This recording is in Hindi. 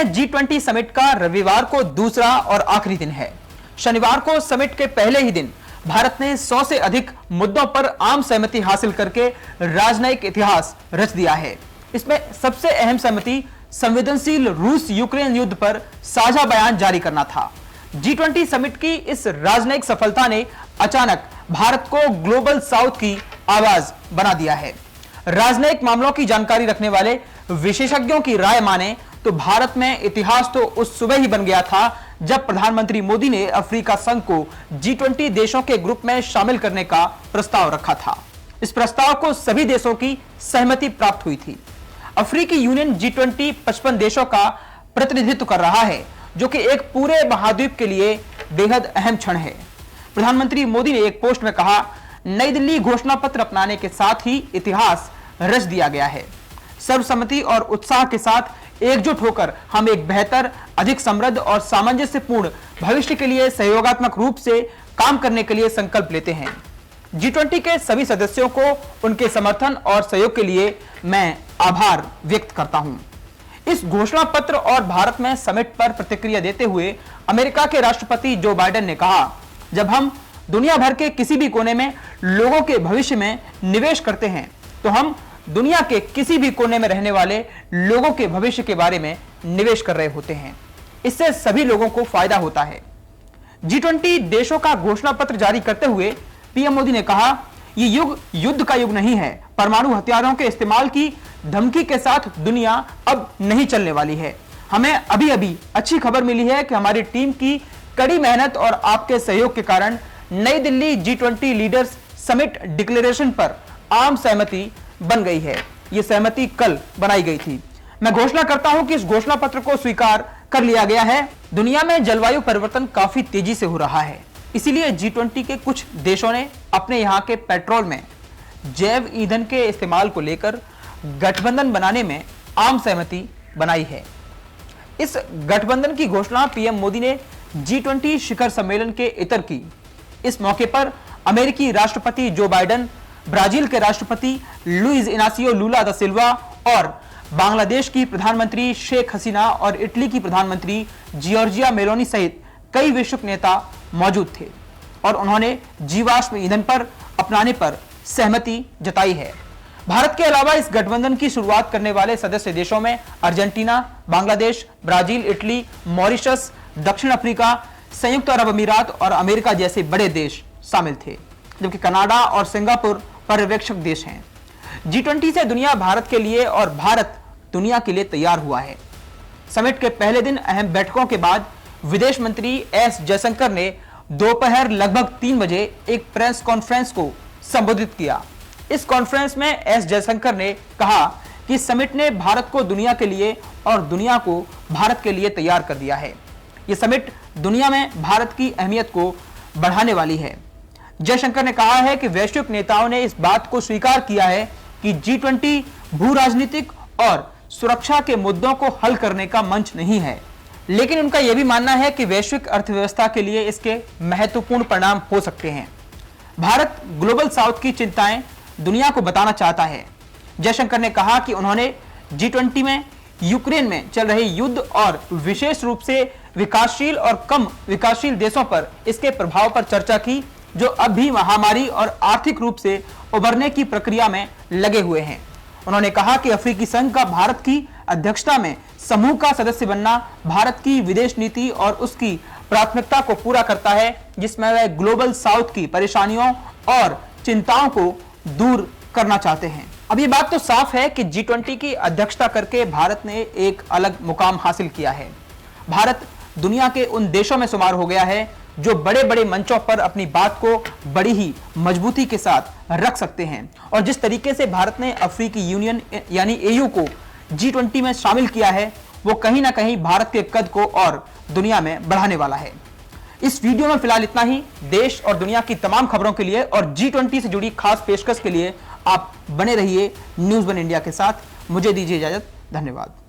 में G20 समिट का रविवार को दूसरा और आखिरी दिन है। शनिवार को समिट के पहले ही दिन भारत ने 100 से अधिक मुद्दों पर आम सहमति हासिल करके राजनयिक इतिहास रच दिया है। इसमें सबसे अहम सहमति संवेदनशील रूस यूक्रेन युद्ध पर साझा बयान जारी करना था। G20 समिट की इस राजनयिक सफलता ने अचानक भारत को ग्लोबल साउथ की आवाज बना दिया है। राजनयिक मामलों की जानकारी रखने वाले विशेषज्ञों की राय माने तो भारत में इतिहास तो उस सुबह ही बन गया था जब प्रधानमंत्री मोदी ने अफ्रीका संघ को G20 देशों के ग्रुप में शामिल करने का प्रस्ताव रखा था। इस प्रस्ताव को सभी देशों की सहमति प्राप्त हुई थी। अफ्रीकी यूनियन G20 55 देशों का प्रतिनिधित्व कर रहा है, जो कि एक पूरे महाद्वीप के लिए बेहद अहम क्षण है। प्रधानमंत्री मोदी ने एक पोस्ट में कहा, नई दिल्ली घोषणा पत्र अपनाने के साथ ही इतिहास रच दिया गया है। सर्वसम्मति और उत्साह के साथ एकजुट होकर हम एक बेहतर, अधिक समृद्ध और सामंजस्यपूर्ण भविष्य के लिए सहयोगात्मक रूप से काम करने के लिए संकल्प लेते हैं। G20 के सभी सदस्यों को उनके समर्थन और सहयोग के लिए मैं आभार व्यक्त करता हूं। इस घोषणा पत्र और भारत में समिट पर प्रतिक्रिया देते हुए अमेरिका के राष्ट्रपति जो बाइडेन ने कहा, जब हम दुनिया भर के किसी भी कोने में लोगों के भविष्य में निवेश करते हैं तो हम दुनिया के किसी भी कोने में रहने वाले लोगों के भविष्य के बारे में निवेश कर रहे होते हैं। इससे सभी लोगों को फायदा होता है। G20 देशों का घोषणा पत्र जारी करते हुए पीएम मोदी ने कहा, यह युग युद्ध का युग नहीं है। परमाणु हथियारों के इस्तेमाल की धमकी के साथ दुनिया अब नहीं चलने वाली है। हमें अभी अभी अच्छी खबर मिली है कि हमारी टीम की कड़ी मेहनत और आपके सहयोग के कारण नई Delhi G20 leaders summit declaration पर आम सहमति बन गई है। यह सहमति कल बनाई गई थी। मैं घोषणा करता हूं कि इस घोषणा पत्र को स्वीकार कर लिया गया है। दुनिया में जलवायु परिवर्तन काफी तेजी से हो रहा है, इसीलिए G20 के कुछ देशों ने अपने यहां के पेट्रोल में जैव ईंधन के इस्तेमाल को लेकर गठबंधन बनाने में आम सहमति बनाई है। इस गठबंधन की घोषणा पीएम मोदी ने G20 शिखर सम्मेलन के इतर की। इस मौके पर अमेरिकी राष्ट्रपति जो बाइडेन, ब्राजील के राष्ट्रपति लुइस इनासियो लूला दा सिल्वा और बांग्लादेश की प्रधानमंत्री शेख हसीना और इटली की प्रधानमंत्री जियोर्जिया मेलोनी सहित कई वैश्विक नेता मौजूद थे और उन्होंने जीवाश्म ईंधन पर अपनाने पर सहमति जताई है। भारत के अलावा इस गठबंधन की शुरुआत करने वाले सदस्य देशों में Argentina, Bangladesh, Brazil, Italy, Mauritius, दक्षिण अफ्रीका, संयुक्त अरब अमीरात और अमेरिका जैसे बड़े देश शामिल थे, जबकि कनाडा और सिंगापुर पर्यवेक्षक देश हैं। G20 से दुनिया भारत के लिए और भारत दुनिया के लिए तैयार हुआ है। समिट के पहले दिन अहम बैठकों के बाद विदेश मंत्री एस जयशंकर ने दोपहर लगभग 3 बजे एक प्रेस कॉन्फ्रेंस को संबोधित किया। इस कॉन्फ्रेंस में एस जयशंकर ने कहा कि समिट ने भारत को दुनिया के लिए और दुनिया को भारत के लिए तैयार कर दिया है। यह समिट दुनिया में भारत की अहमियत को बढ़ाने वाली है। जयशंकर ने कहा है कि वैश्विक नेताओं ने इस बात को स्वीकार किया है कि G20 भू राजनीतिक और सुरक्षा के मुद्दों को हल करने का मंच नहीं है, लेकिन उनका यह भी मानना है कि वैश्विक अर्थव्यवस्था के लिए इसके महत्वपूर्ण परिणाम हो सकते हैं। भारत ग्लोबल साउथ की चिंताएं दुनिया को बताना चाहता है। जयशंकर ने कहा कि उन्होंने G20 में यूक्रेन में चल रहे युद्ध और विशेष रूप से विकासशील और कम विकासशील देशों पर इसके प्रभाव पर चर्चा की, जो अब भी महामारी और आर्थिक रूप से उभरने की प्रक्रिया में लगे हुए हैं। उन्होंने कहा कि अफ्रीकी संघ का भारत की अध्यक्षता में समूह का सदस्य बनना भारत की विदेश नीति और उसकी प्राथमिकता को पूरा करता है, जिसमें वह ग्लोबल साउथ की परेशानियों और चिंताओं को दूर करना चाहते हैं। अब ये बात तो साफ है कि G20 की अध्यक्षता करके भारत ने एक अलग मुकाम हासिल किया है। भारत दुनिया के उन देशों में शुमार हो गया है जो बड़े बड़े मंचों पर अपनी बात को बड़ी ही मजबूती के साथ रख सकते हैं, और जिस तरीके से भारत ने अफ्रीकी यूनियन यानी AU को G20 में शामिल किया है, वो कहीं ना कहीं भारत के कद को और दुनिया में बढ़ाने वाला है। इस वीडियो में फिलहाल इतना ही। देश और दुनिया की तमाम खबरों के लिए और G20 से जुड़ी खास पेशकश के लिए आप बने रहिए न्यूज़ वन इंडिया के साथ। मुझे दीजिए इजाजत। धन्यवाद।